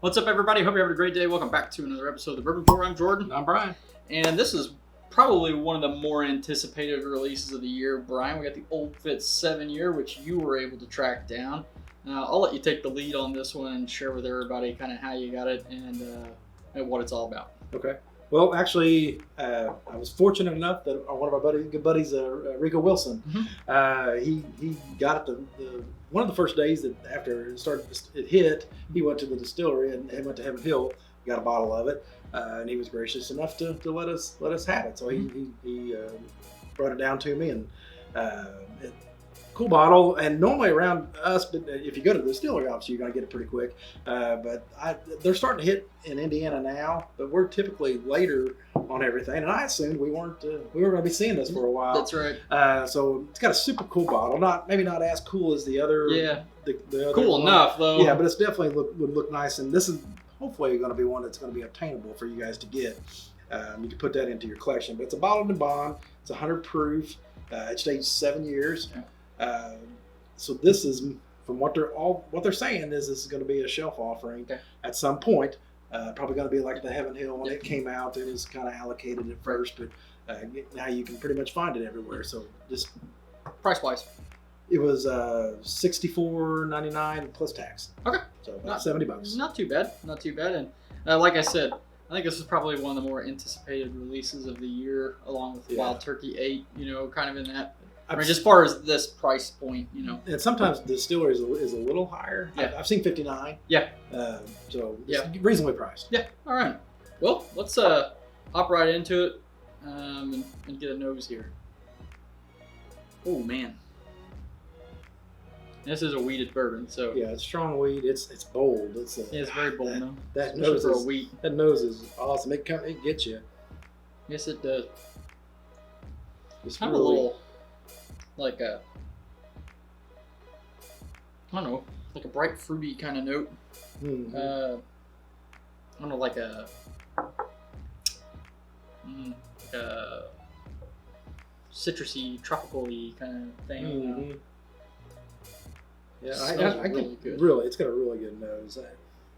What's up, everybody? Hope you're having a great day. Welcome back to another episode of the Bourbon Report. I'm Jordan. I'm Brian. And this is probably one of the more anticipated releases of the year. Brian, we got the Old Fitz 7-year, which you were able to track down. I'll let you take the lead on this one and share with everybody kind of how you got it and what it's all about. Okay. Well, actually, I was fortunate enough that one of our good buddies, Rico Wilson, he got it one of the first days that after it hit, he went to the distillery and went to Heaven Hill, got a bottle of it, and he was gracious enough to let us have it. So he brought it down to me, and cool bottle. And normally around us, but if you go to the distillery, obviously you're going to get it pretty quick. But they're starting to hit in Indiana now, but we're typically later on everything. And I assumed we were going to be seeing this for a while. That's right. So it's got a super cool bottle. Maybe not as cool as the other. Yeah. The other cool one. enough though. Yeah, but it's definitely would look nice. And this is hopefully going to be one that's going to be obtainable for you guys to get. You can put that into your collection. But it's a bottled in bond. It's 100 proof. It's aged 7 years. Yeah. So this is, from what they're saying, is this is going to be a shelf offering at some point. Probably going to be like the Heaven Hill when it came out. It was kind of allocated at first, but now you can pretty much find it everywhere. So just price wise, it was $64.99 plus tax. Okay, so about $70. Not too bad. Not too bad. And like I said, I think this is probably one of the more anticipated releases of the year, along with Wild Turkey 8. Kind of in that. I mean, as far as this price point, And sometimes the distillery is a little higher. Yeah. I've seen 59. Yeah. So it's reasonably priced. Yeah. All right. Well, let's hop right into it and get a nose here. Oh man, this is a wheated bourbon, so yeah, it's strong wheat. It's bold. It's very bold. That nose for is a wheat. That nose is awesome. It gets you. Yes, it does. It's kind of a little. Like I don't know, like a bright fruity kind of note. Mm-hmm. I don't know, like a citrusy, tropical-y kind of thing. Mm-hmm. Yeah, I really get good. It's got a really good nose.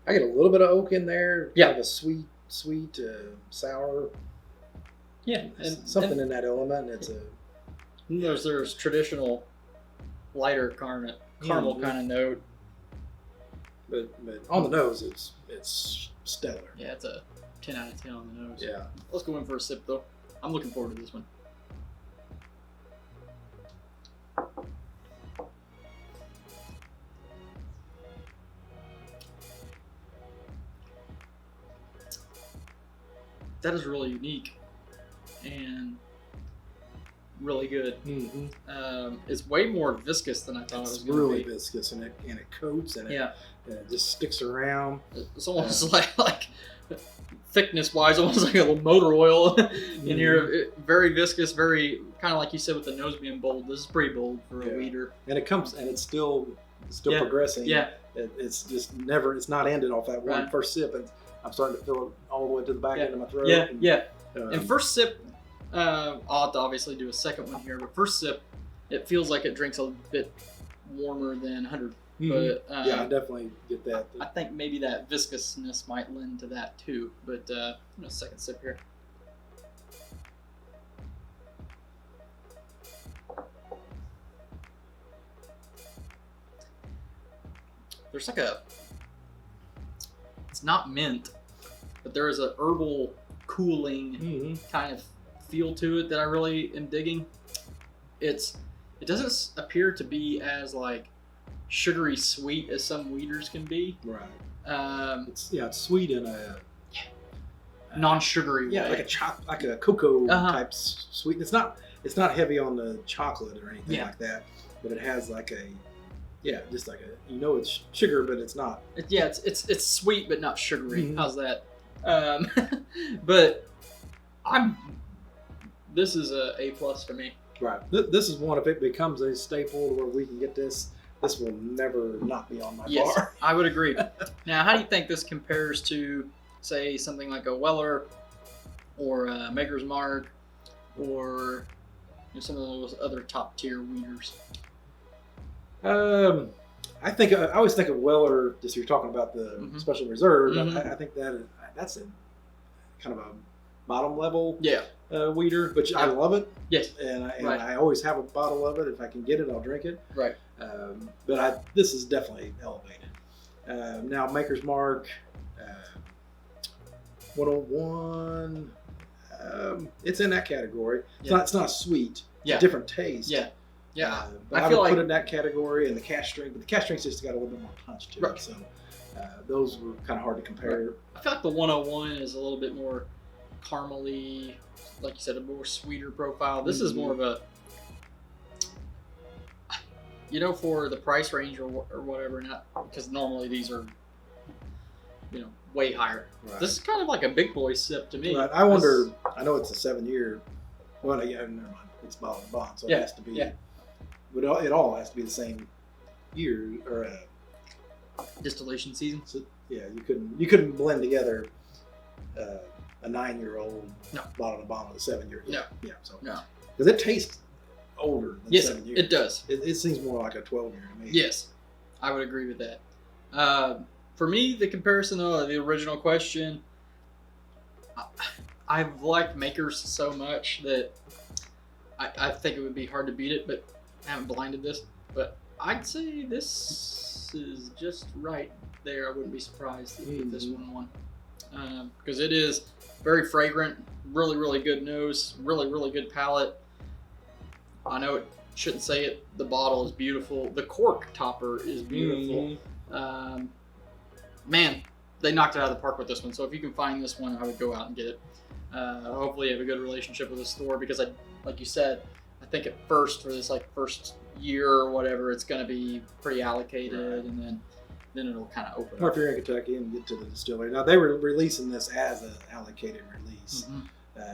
I get a little bit of oak in there. Yeah, kind of a sweet, sour. Yeah, and something in that element. It's There's traditional lighter caramel kind of note, but on the nose it's stellar. Yeah, it's a 10 out of 10 on the nose. Yeah. Let's go in for a sip though. I'm looking forward to this one. That is really unique and really good. Mm-hmm. It's way more viscous than I thought it was going to be. It's really viscous, and it coats, and it just sticks around. It's almost like thickness-wise, almost like a little motor oil in here. Very viscous, very kind of like you said with the nose being bold. This is pretty bold for a weeder. And it's still progressing. Yeah. It's just it's not ended off that one first sip, and I'm starting to feel it all the way to the back end of my throat. Yeah. And first sip. I'll have to obviously do a second one here, but first sip, it feels like it drinks a bit warmer than 100. Mm-hmm. But yeah, I definitely get that. I think maybe that viscousness might lend to that too. But a second sip here. There's like it's not mint, but there is a herbal cooling kind of feel to it that I really am digging. It doesn't appear to be as like sugary sweet as some wheaters can be. Right. It's sweet in a non-sugary way. like a cocoa type sweet. It's not heavy on the chocolate or anything like that, but it has like just like it's sugar, but it's not. It's sweet but not sugary. Mm-hmm. How's that? But this is a A+ for me. Right. This is one, if it becomes a staple where we can get this will never not be on my bar. I would agree. Now, how do you think this compares to, say, something like a Weller or a Maker's Mark or some of those other top tier wheaters? I always think of Weller. Just you're talking about the special reserve. Mhm. I think that's a kind of a bottom level Yeah. weeder, which I love it. Yes. And Right. I always have a bottle of it. If I can get it, I'll drink it. Right. But this is definitely elevated. Now Maker's Mark 101. It's in that category. It's not sweet. It's a different taste. Yeah. Yeah. But I feel would like put it in that category, and the cash drink. But the cash drink's just got a little bit more punch to Right. it. So those were kind of hard to compare. I feel like the 101 is a little bit more caramely, like you said, a more sweeter profile. This is more of a, for the price range or whatever, not because normally these are, way higher. Right. This is kind of like a big boy sip to me. Right. I wonder. I know it's a 7-year. Well, yeah, never mind. It's bottled and bond, so it has to be. Yeah. But it all has to be the same year or. Distillation season. So, yeah, you couldn't blend together a 9-year-old bottled and bond with a 7-year. No. Yeah. So. No. Because it tastes older than Yes, 7 years. it does. It seems more like a 12-year to me. Yes, I would agree with that. For me, the comparison, though, the original question, I've liked Makers so much that I think it would be hard to beat it, but I haven't blinded this. But I'd say this is just right there. I wouldn't be surprised if this one won. Because it is very fragrant, really, really good nose, really, really good palate. I know it shouldn't say it. The bottle is beautiful. The cork topper is beautiful. Man, they knocked it out of the park with this one. So if you can find this one, I would go out and get it. Hopefully you have a good relationship with the store because like you said, I think at first for this first year or whatever, it's going to be pretty allocated, and then it'll kind of open Or up. if you're in Kentucky and get to the distillery. Now they were releasing this as an allocated release,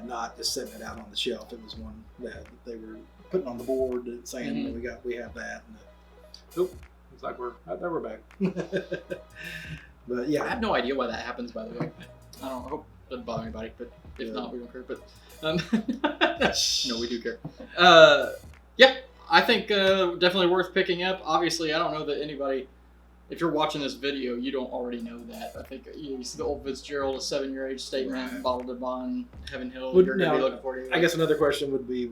not just setting it out on the shelf. It was one that they were putting on the board and saying we have that. And it's like we're back. But yeah, I have no idea why that happens, by the way. I hope it doesn't bother anybody, but if not, we don't care. But no, we do care. I think definitely worth picking up. Obviously, I don't know that anybody, if you're watching this video, you don't already know that. I think you see the Old Fitzgerald, a 7-year age statement, bottled and bond, Heaven Hill. You're going to be looking for it. I guess another question would be,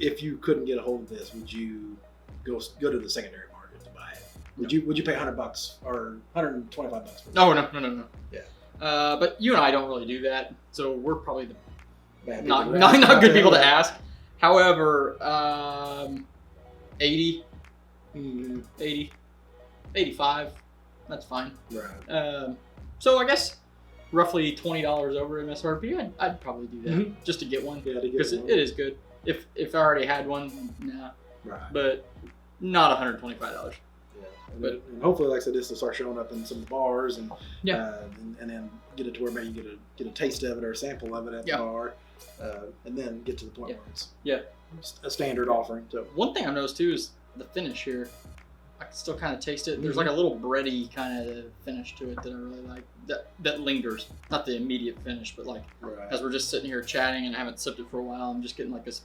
if you couldn't get a hold of this, would you go to the secondary market to buy it? Would you pay $100 or $125 for it? No. Yeah. But you and I don't really do that, so we're probably not good people to ask. However, 80, 85, that's fine. Right. So I guess roughly $20 over MSRP. I'd probably do that just to get one. Yeah, because it is good. If I already had one, nah. Right. But not $125. Yeah. And hopefully, like I said, this will start showing up in some of the bars, and and then get it to where maybe you get a taste of it or a sample of it at the bar, and then get to the point where it's a standard offering. So one thing I've noticed too is the finish here. I can still kind of taste it. There's like a little bready kind of finish to it that I really like. That lingers. Not the immediate finish, but as we're just sitting here chatting and I haven't sipped it for a while, I'm just getting this.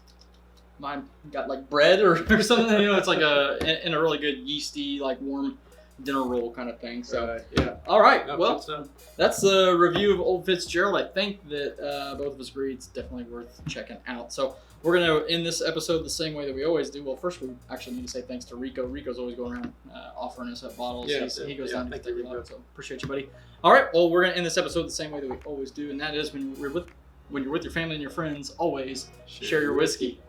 Mine got like bread or something. It's like in a really good yeasty, warm dinner roll kind of thing. So all right. Well, that's the review of Old Fitzgerald. I think that both of us agree it's definitely worth checking out. So we're going to end this episode the same way that we always do. Well, first we actually need to say thanks to Rico. Rico's always going around offering us up bottles. He goes down to take a look. So appreciate you, buddy. All right. Well, we're going to end this episode the same way that we always do, and that is when you're with your family and your friends, always share your whiskey.